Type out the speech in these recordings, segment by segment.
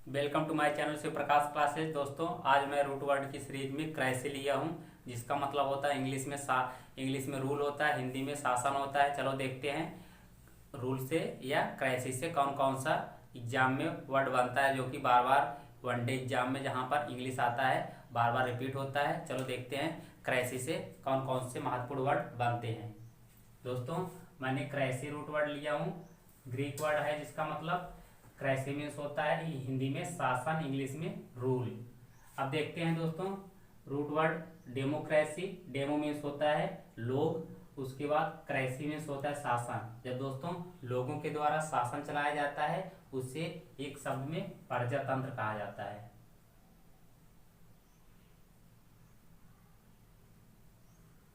Welcome to my channel से प्रकाश classes. दोस्तों, आज मैं रूट वर्ड की सीरीज में क्राइसी लिया हूं, जिसका मतलब होता है इंग्लिश में रूल होता है, हिंदी में शासन होता है। चलो देखते हैं रूल से या क्राइसी से कौन कौन सा एग्जाम में वर्ड बनता है, जो कि बार बार वनडे एग्जाम में जहां पर इंग्लिश आता है बार बार रिपीट होता है। चलो देखते हैं क्राइसी से कौन कौन से महत्वपूर्ण वर्ड बनते हैं। दोस्तों, मैंने क्राइसी रूट वर्ड लिया हूँ, ग्रीक वर्ड है जिसका मतलब क्राइसी मीन्स होता है हिंदी में शासन, इंग्लिश में रूल। अब देखते हैं दोस्तों root word democracy. Demo means होता है लोग, उसके बाद क्राइसी मीन्स होता है शासन। जब दोस्तों लोगों के द्वारा शासन चलाया जाता है उसे एक शब्द में प्रजातंत्र कहा जाता है।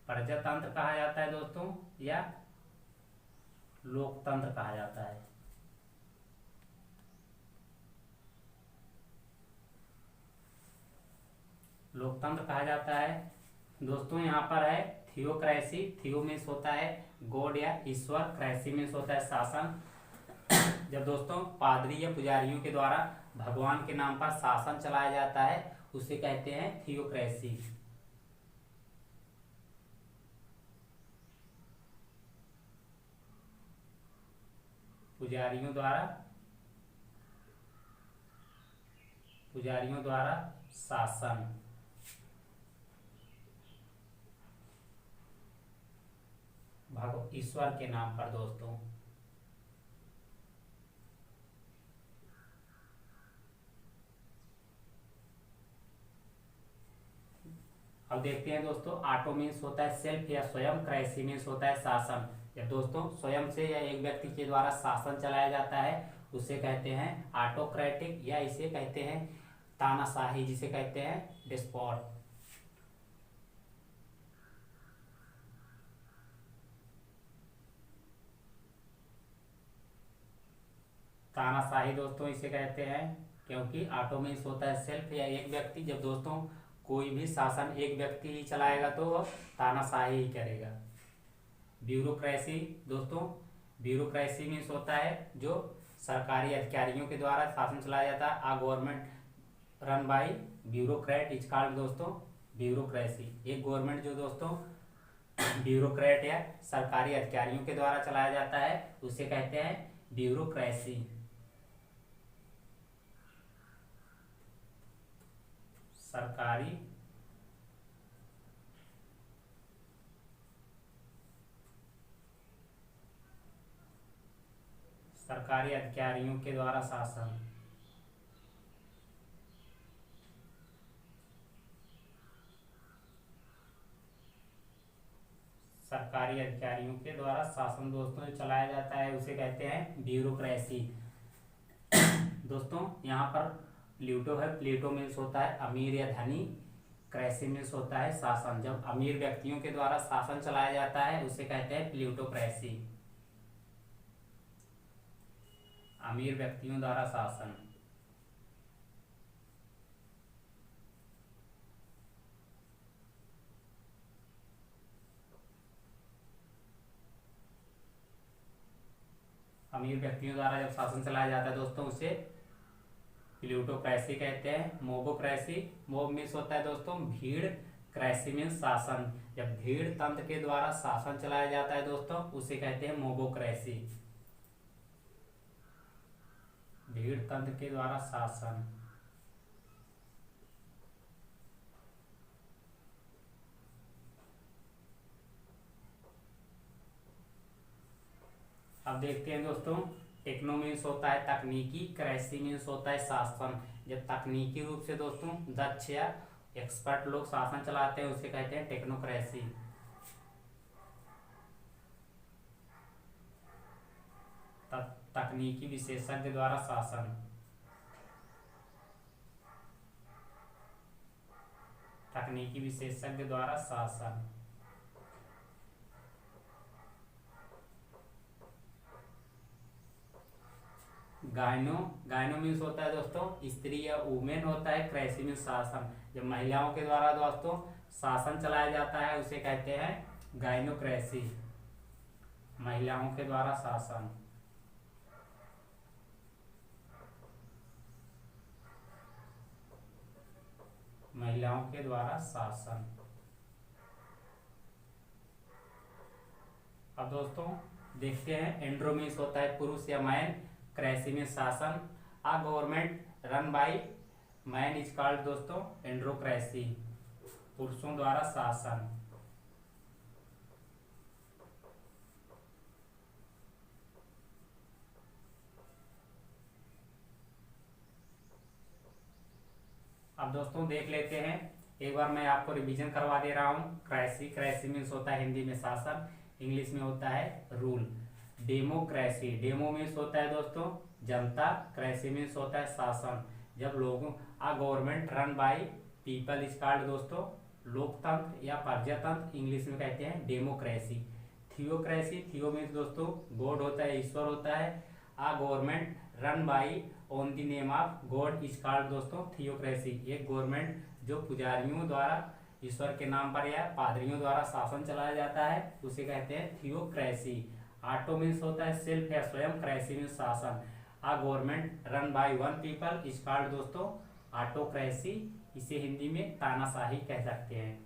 प्रजातंत्र कहा जाता है दोस्तों, या लोकतंत्र कहा जाता है। लोकतंत्र कहा जाता है। दोस्तों यहाँ पर है थियोक्रेसी। थियो मीन्स होता है गॉड या ईश्वर, क्रेसी मीन्स होता है शासन। जब दोस्तों पादरी या पुजारियों के द्वारा भगवान के नाम पर शासन चलाया जाता है उसे कहते हैं थियोक्रेसी। पुजारियों द्वारा शासन। ईश्वर के नाम पर दोस्तों। अब देखते हैं दोस्तों ऑटो मीन्स होता है सेल्फ या स्वयं, क्राइसी मीन्स होता है शासन। जब दोस्तों स्वयं से या एक व्यक्ति के द्वारा शासन चलाया जाता है उसे कहते हैं ऑटोक्रेटिक, या इसे कहते हैं तानाशाही, जिसे कहते हैं डिस्पॉट। तानाशाही दोस्तों इसे कहते हैं, क्योंकि ऑटो मीन्स होता है सेल्फ या एक व्यक्ति। जब दोस्तों कोई भी शासन एक व्यक्ति ही चलाएगा तो वह तानाशाही ही करेगा। ब्यूरोक्रेसी दोस्तों, ब्यूरोक्रेसी मीन्स होता है जो सरकारी अधिकारियों के द्वारा शासन चलाया जाता है। A government run by bureaucrat is called दोस्तों ब्यूरोक्रेसी। एक गवर्नमेंट जो दोस्तों ब्यूरोक्रेट या सरकारी अधिकारियों के द्वारा चलाया जाता है उसे कहते हैं ब्यूरोक्रेसी। सरकारी अधिकारियों के द्वारा शासन। सरकारी अधिकारियों के द्वारा शासन दोस्तों जो चलाया जाता है उसे कहते हैं ब्यूरोक्रेसी। दोस्तों यहाँ पर प्लूटो है। प्लूटो मीन्स होता है अमीर या धनी, क्रेसी मीन्स होता है शासन। जब अमीर व्यक्तियों के द्वारा शासन चलाया जाता है उसे कहते हैं प्लूटोक्रेसी, अमीर व्यक्तियों द्वारा शासन। अमीर व्यक्तियों द्वारा जब शासन चलाया जाता है दोस्तों उसे प्लूटोक्रेसी कहते हैं। मोबोक्रेसी, मोब मीन्स होता है दोस्तों भीड़, क्रेसी मीन्स शासन। जब भीड़ तंत्र के द्वारा शासन चलाया जाता है दोस्तों उसे कहते हैं मोबोक्रेसी, भीड़ तंत्र के द्वारा शासन। अब देखते हैं दोस्तों टेक्नो मीन्स होता है तकनीकी, क्रेसी मीन्स होता है शासन। जब तकनीकी रूप से दोस्तों दक्ष या एक्सपर्ट लोग शासन चलाते हैं उसे कहते हैं टेक्नोक्रेसी। तकनीकी विशेषज्ञ द्वारा शासन। तकनीकी विशेषज्ञ द्वारा शासन। गायनो मीन्स होता है दोस्तों स्त्री या वुमेन होता है, क्रेसी मीन्स शासन। जब महिलाओं के द्वारा दोस्तों शासन चलाया जाता है उसे कहते हैं गायनोक्रेसी, महिलाओं के द्वारा शासन। महिलाओं के द्वारा शासन। अब दोस्तों देखते हैं, एंड्रो मीन्स होता है पुरुष या मैन, क्रेसी मीन्स शासन। A government run by man is called दोस्तों एंड्रोक्रेसी, पुरुषों द्वारा शासन। अब दोस्तों देख लेते हैं, एक बार मैं आपको रिवीजन करवा दे रहा हूँ। क्राइसी, क्राइसी मीन्स होता है हिंदी में शासन, इंग्लिश में होता है रूल। डेमोक्रेसी, डेमो मीन्स होता है दोस्तों जनता, क्रेसी मीन्स होता है शासन। जब लोगों, a government run by people is called दोस्तों लोकतंत्र या प्रजातंत्र, इंग्लिश में कहते हैं डेमोक्रेसी। थियोक्रेसी, थियो मीन्स दोस्तों गॉड होता है, ईश्वर होता है। A government run by on the name of god is called दोस्तों थियोक्रेसी, एक गवर्नमेंट जो पुजारियों द्वारा ईश्वर के नाम पर या पादरियों द्वारा शासन चलाया जाता है उसे कहते हैं थियोक्रेसी। ऑटो मीन्स होता है सेल्फ या स्वयं, क्रेसी मीन्स शासन। A government run by one people is called दोस्तों ऑटोक्रेसी, इसे हिंदी में तानाशाही कह सकते हैं।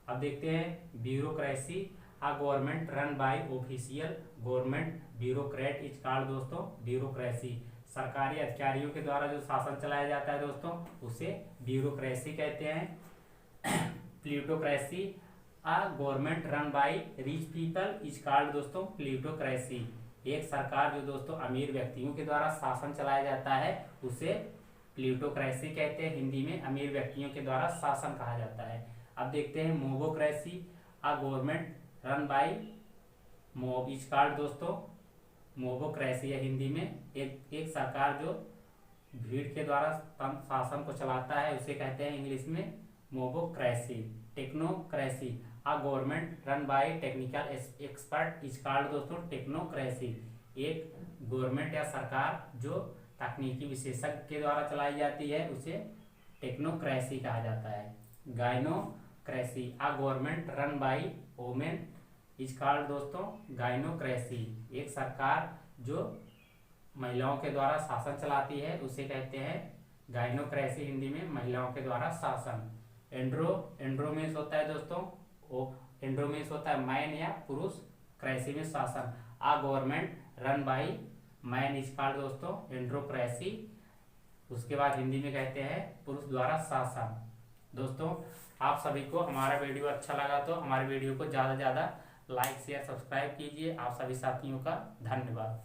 अब देखते हैं bureaucracy, a government run by official government bureaucrat is called दोस्तों ब्यूरोक्रेसी, सरकारी अधिकारियों के द्वारा जो शासन चलाया जाता है दोस्तों उसे ब्यूरोक्रेसी कहते हैं। Plutocracy, a government run by rich people is called दोस्तों प्लूटोक्रेसी, एक सरकार जो दोस्तों अमीर व्यक्तियों के द्वारा शासन चलाया जाता है उसे प्लूटोक्रेसी कहते हैं, हिंदी में अमीर व्यक्तियों के द्वारा शासन कहा जाता है। अब देखते हैं mobocracy, a government run by mob is called दोस्तों मोबोक्रेसी है, हिंदी में एक सरकार जो भीड़ के द्वारा शासन को चलाता है उसे कहते हैं इंग्लिश में mobocracy. Technocracy, a government run by technical expert is called दोस्तों टेक्नोक्रेसी, एक गवर्नमेंट या सरकार जो तकनीकी विशेषज्ञ के द्वारा चलाई जाती है उसे टेक्नोक्रेसी कहा जाता है। Gynocracy, a government run by women is called दोस्तों गाइनोक्रेसी, एक सरकार जो महिलाओं के द्वारा शासन चलाती है उसे कहते हैं गाइनोक्रेसी, हिंदी में महिलाओं के द्वारा शासन। एंड्रो मीन्स होता है दोस्तों एंड्रो मीन्स होता है मैन या पुरुष, क्रेसी में शासन। A government run by man is called दोस्तों एंड्रोक्रेसी, उसके बाद हिंदी में कहते हैं पुरुष द्वारा शासन। दोस्तों आप सभी को हमारा वीडियो अच्छा लगा तो हमारे वीडियो को ज़्यादा से ज़्यादा लाइक शेयर सब्सक्राइब कीजिए। आप सभी साथियों का धन्यवाद।